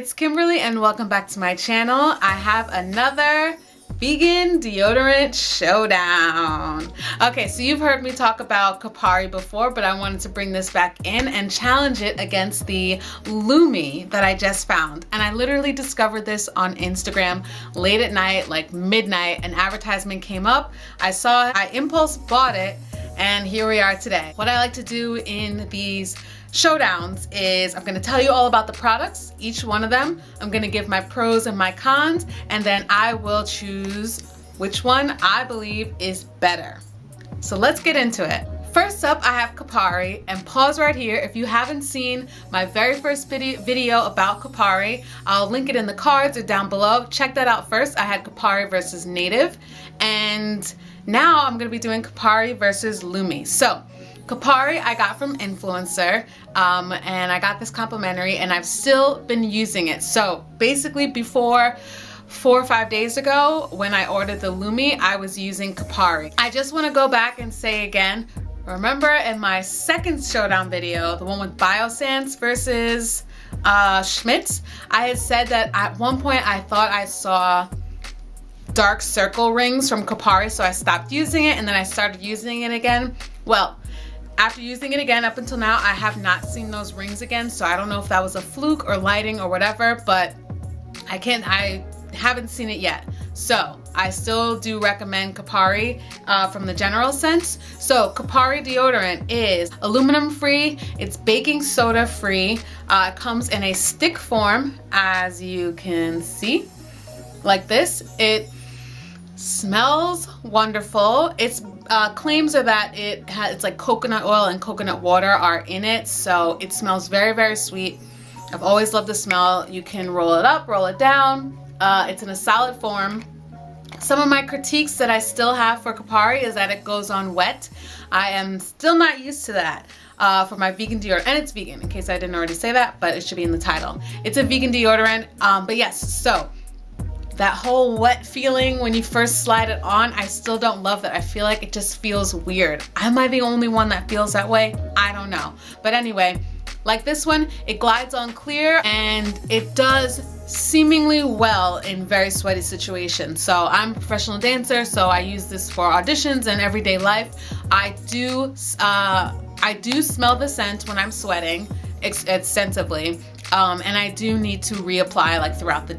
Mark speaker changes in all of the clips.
Speaker 1: it's Kimberly and welcome back to my channel. I have another Vegan Deodorant Showdown. Okay, so you've heard me talk about Kopari before, but I wanted to bring this back in and challenge it against the Lume that I just found. And I literally discovered this on Instagram late at night, like midnight. An advertisement came up. I saw it, I impulse bought it, and here we are today. What I like to do in these showdowns is I'm going to tell you all about the products, each one of them. I'm going to give my pros and my cons, and then I will choose which one I believe is better. So let's get into it. First up, I have Kopari, and pause right here if you haven't seen my very first video about Kopari. I'll link it in the cards or down below. Check that out first. I had Kopari versus Native, and now I'm going to be doing Kopari versus Lume. So Kopari I got from Influencer, and I got this complimentary, and I've still been using it. So basically before 4 or 5 days ago when I ordered the Lume, I was using Kopari. I just want to go back and say again, remember in my second showdown video, the one with BIOSSANCE versus SCHMIDT'S, I had said that at one point I thought I saw dark circle rings from Kopari, so I stopped using it, and then I started using it again. Well, after using it again up until now, I have not seen those rings again, so I don't know if that was a fluke or lighting or whatever, but I haven't seen it yet. So I still do recommend Kopari from the general sense. So Kopari deodorant is aluminum free, it's baking soda free, it comes in a stick form, as you can see, like this. It smells wonderful. Its claims are that it's like coconut oil and coconut water are in it, so it smells very, very sweet. I've always loved the smell. You can roll it up, roll it down. It's in a solid form. Some of my critiques that I still have for Kopari is that it goes on wet. I am still not used to that for my vegan deodorant, and it's vegan in case I didn't already say that, but it should be in the title. It's a vegan deodorant, but yes, so that whole wet feeling when you first slide it on, I still don't love that. I feel like it just feels weird. Am I the only one that feels that way? I don't know. But anyway, like this one, it glides on clear, and it does seemingly well in very sweaty situations. So I'm a professional dancer, so I use this for auditions and everyday life. I do smell the scent when I'm sweating extensively, and I do need to reapply like throughout the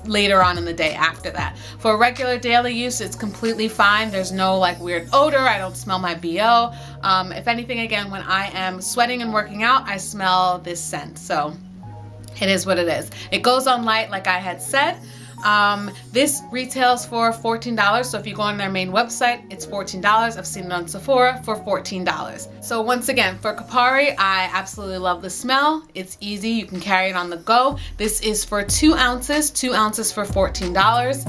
Speaker 1: later on in the day after that. For regular daily use, it's completely fine. There's no like weird odor. I don't smell my BO. If anything, again, when I am sweating and working out, I smell this scent. So it is what it is. It goes on light, like I had said. This retails for $14, so if you go on their main website, it's $14. I've seen it on Sephora for $14. So once again, for Kopari, I absolutely love the smell. It's easy, you can carry it on the go. This is for 2 ounces for $14,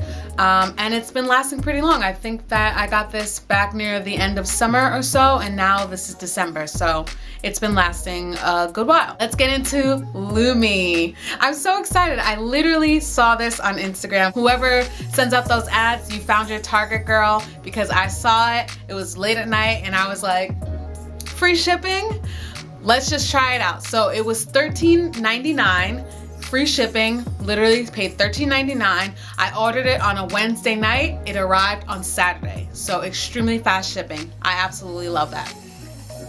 Speaker 1: and it's been lasting pretty long. I think that I got this back near the end of summer or so, and now this is December, so it's been lasting a good while. Let's get into Lume. I'm so excited. I literally saw this on Instagram. Whoever sends out those ads, you found your target, girl, because I saw it. It was late at night, and I was like, free shipping? Let's just try it out. So it was $13.99. Free shipping, literally paid $13.99. I ordered it on a Wednesday night. It arrived on Saturday. So extremely fast shipping. I absolutely love that.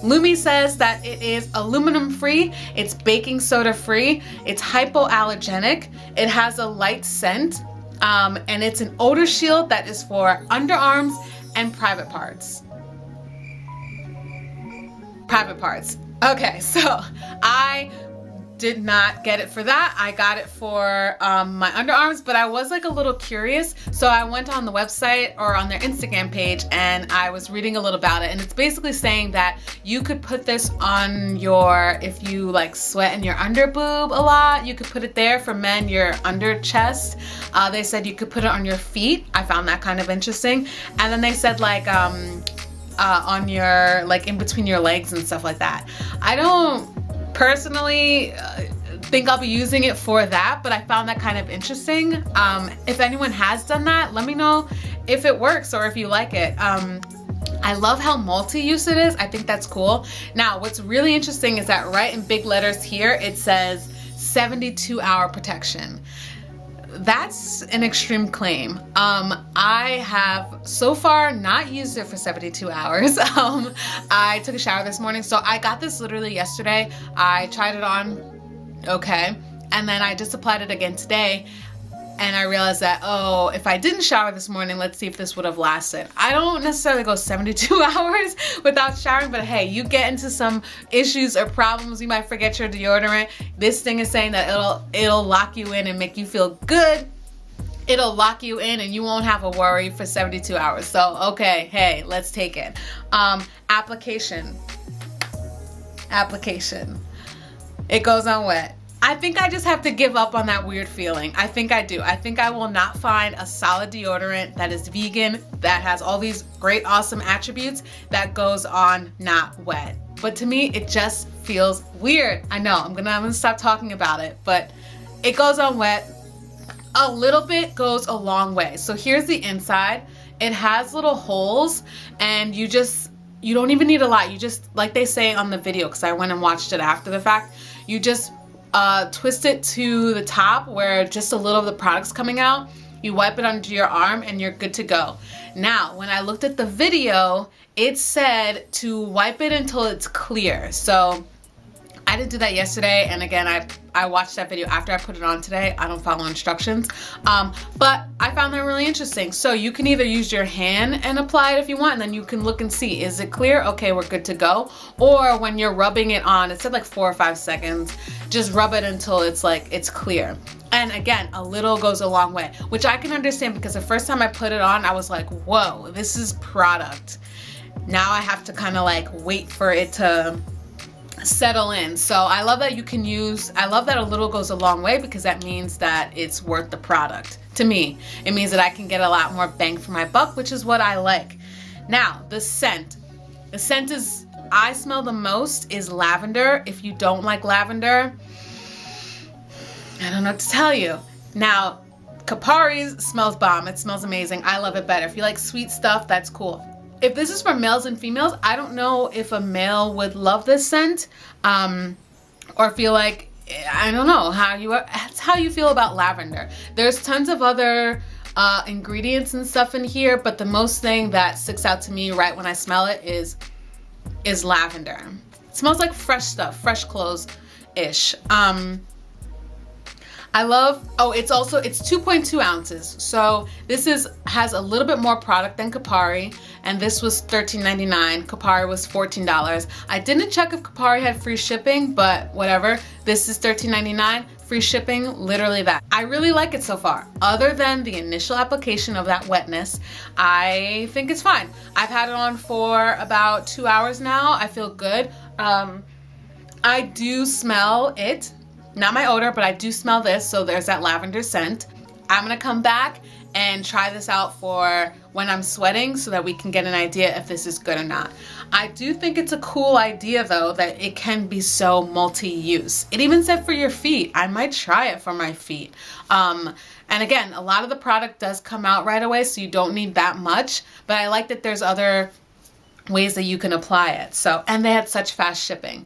Speaker 1: Lume says that it is aluminum free, it's baking soda free, it's hypoallergenic, it has a light scent, and it's an odor shield that is for underarms and private parts. Okay, so I did not get it for that. I got it for my underarms, but I was like a little curious, so I went on the website or on their Instagram page, and I was reading a little about it, and it's basically saying that you could put this on your, if you like sweat in your under boob a lot, you could put it there. For men, your under chest. They said you could put it on your feet. I found that kind of interesting. And then they said like on your, like in between your legs and stuff like that. I don't personally think I'll be using it for that, but I found that kind of interesting. If anyone has done that, let me know if it works or if you like it. I love how multi-use it is. I think that's cool. Now, what's really interesting is that right in big letters here, it says 72-hour protection. That's an extreme claim. I have so far not used it for 72 hours. I took a shower this morning, so I got this literally yesterday. I tried it on, okay, and then I just applied it again today, and I realized that, oh, if I didn't shower this morning, let's see if this would have lasted. I don't necessarily go 72 hours without showering, but hey, you get into some issues or problems, you might forget your deodorant. This thing is saying that it'll lock you in and make you feel good. It'll lock you in and you won't have a worry for 72 hours. So, okay, hey, let's take it. Application. It goes on wet. I think I just have to give up on that weird feeling. I think I do. I think I will not find a solid deodorant that is vegan, that has all these great, awesome attributes, that goes on not wet. But to me, it just feels weird. I know, I'm gonna stop talking about it, but it goes on wet. A little bit goes a long way. So here's the inside. It has little holes, and you don't even need a lot. You just, like they say on the video, because I went and watched it after the fact, you just twist it to the top where just a little of the product's coming out. You wipe it onto your arm and you're good to go. Now, when I looked at the video, it said to wipe it until it's clear. So I didn't do that yesterday, and again, I watched that video after I put it on today. I don't follow instructions, but I found that really interesting. So you can either use your hand and apply it if you want, and then you can look and see, is it clear? Okay, we're good to go. Or when you're rubbing it on, it said like 4 or 5 seconds, just rub it until it's like, it's clear. And again, a little goes a long way, which I can understand, because the first time I put it on, I was like, whoa, this is product. Now I have to kind of like wait for it to settle in. So I love that I love that a little goes a long way, because that means that it's worth the product. To me, it means that I can get a lot more bang for my buck, which is what I like. Now, the scent. The scent I smell the most is lavender. If you don't like lavender, I don't know what to tell you. Now, Kopari's smells bomb. It smells amazing. I love it better. If you like sweet stuff, that's cool. If this is for males and females, I don't know if a male would love this scent, or feel like, I don't know that's how you feel about lavender. There's tons of other ingredients and stuff in here, but the most thing that sticks out to me right when I smell it is lavender. It smells like fresh stuff, fresh clothes-ish. I love, it's 2.2 ounces. So this has a little bit more product than Kopari, and this was $13.99. Kopari was $14. I didn't check if Kopari had free shipping, but whatever. This is $13.99, free shipping, literally that. I really like it so far. Other than the initial application of that wetness, I think it's fine. I've had it on for about 2 hours now. I feel good. I do smell it. Not my odor, but I do smell this, so there's that lavender scent. I'm gonna come back and try this out for when I'm sweating, so that we can get an idea if this is good or not. I do think it's a cool idea, though, that it can be so multi-use. It even said for your feet. I might try it for my feet. And again, a lot of the product does come out right away, so you don't need that much, but I like that there's other ways that you can apply it. So, and they had such fast shipping.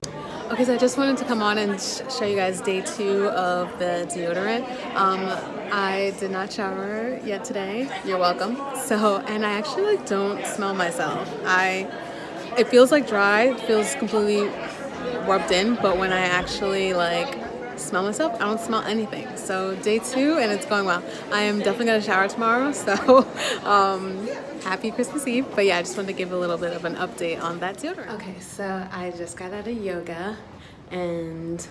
Speaker 1: Okay, so I just wanted to come on and show you guys day 2 of the deodorant. I did not shower yet today. You're welcome. So, and I actually don't smell myself. It feels like dry, it feels completely rubbed in, but when I actually smell myself, I don't smell anything. So day 2, and it's going well. I am definitely gonna shower tomorrow, so happy Christmas Eve. But yeah, I just wanted to give a little bit of an update on that deodorant. Okay, so I just got out of yoga, and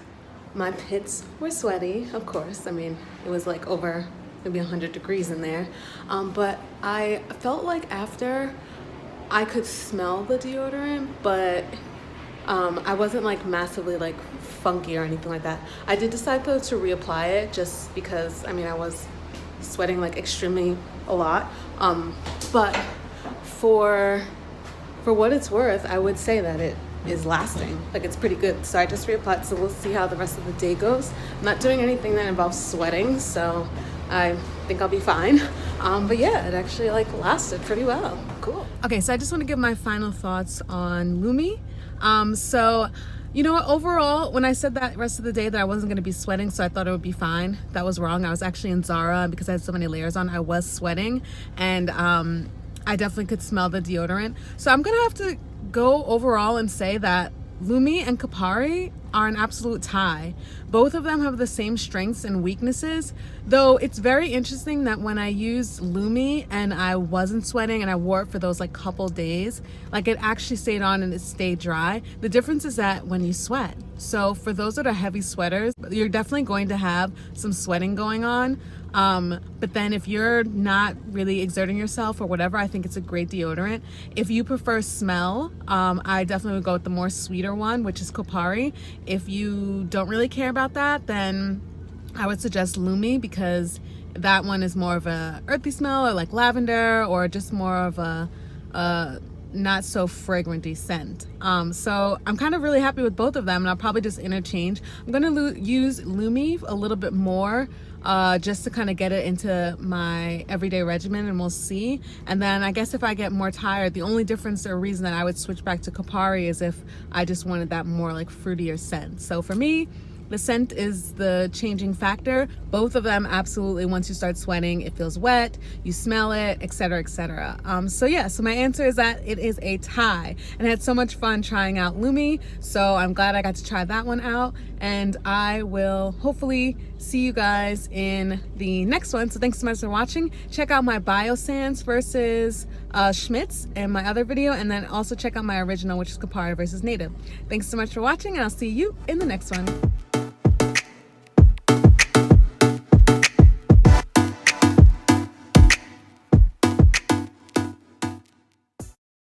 Speaker 1: my pits were sweaty, of course. I mean, it was like over maybe 100 degrees in there. But I felt like after I could smell the deodorant, but I wasn't massively funky or anything like that. I did decide though to reapply it, just because I mean I was sweating extremely a lot. But for what it's worth, I would say that it is lasting. It's pretty good. So I just reapplied, so we'll see how the rest of the day goes. I'm not doing anything that involves sweating, so I think I'll be fine. But yeah, it actually lasted pretty well. Cool. Okay, so I just want to give my final thoughts on Lumi. So you know what, overall, when I said that rest of the day that I wasn't going to be sweating, so I thought it would be fine, that was wrong. I was actually in Zara, because I had so many layers on, I was sweating, and I definitely could smell the deodorant. So I'm gonna have to go overall and say that Lume and Kopari are an absolute tie. Both of them have the same strengths and weaknesses, though it's very interesting that when I used Lume and I wasn't sweating and I wore it for those like couple days, like it actually stayed on and it stayed dry. The difference is that when you sweat. So for those that are heavy sweaters, you're definitely going to have some sweating going on. But then if you're not really exerting yourself or whatever, I think it's a great deodorant. If you prefer smell, I definitely would go with the more sweeter one, which is Kopari. If you don't really care about that, then I would suggest Lume, because that one is more of a earthy smell, or like lavender, or just more of a not so fragranty scent. So I'm kind of really happy with both of them, and I'll probably just interchange. I'm gonna use Lume a little bit more, just to kind of get it into my everyday regimen, and we'll see. And then I guess if I get more tired, the only difference or reason that I would switch back to Kopari is if I just wanted that more like fruitier scent. So for me, the scent is the changing factor. Both of them, absolutely, once you start sweating, it feels wet, you smell it, etc., etc. So yeah, so my answer is that it is a tie. And I had so much fun trying out Lume, so I'm glad I got to try that one out. And I will hopefully see you guys in the next one. So thanks so much for watching. Check out my BIOSSANCE versus SCHMIDT'S in my other video, and then also check out my original, which is Kopari versus Native. Thanks so much for watching, and I'll see you in the next one.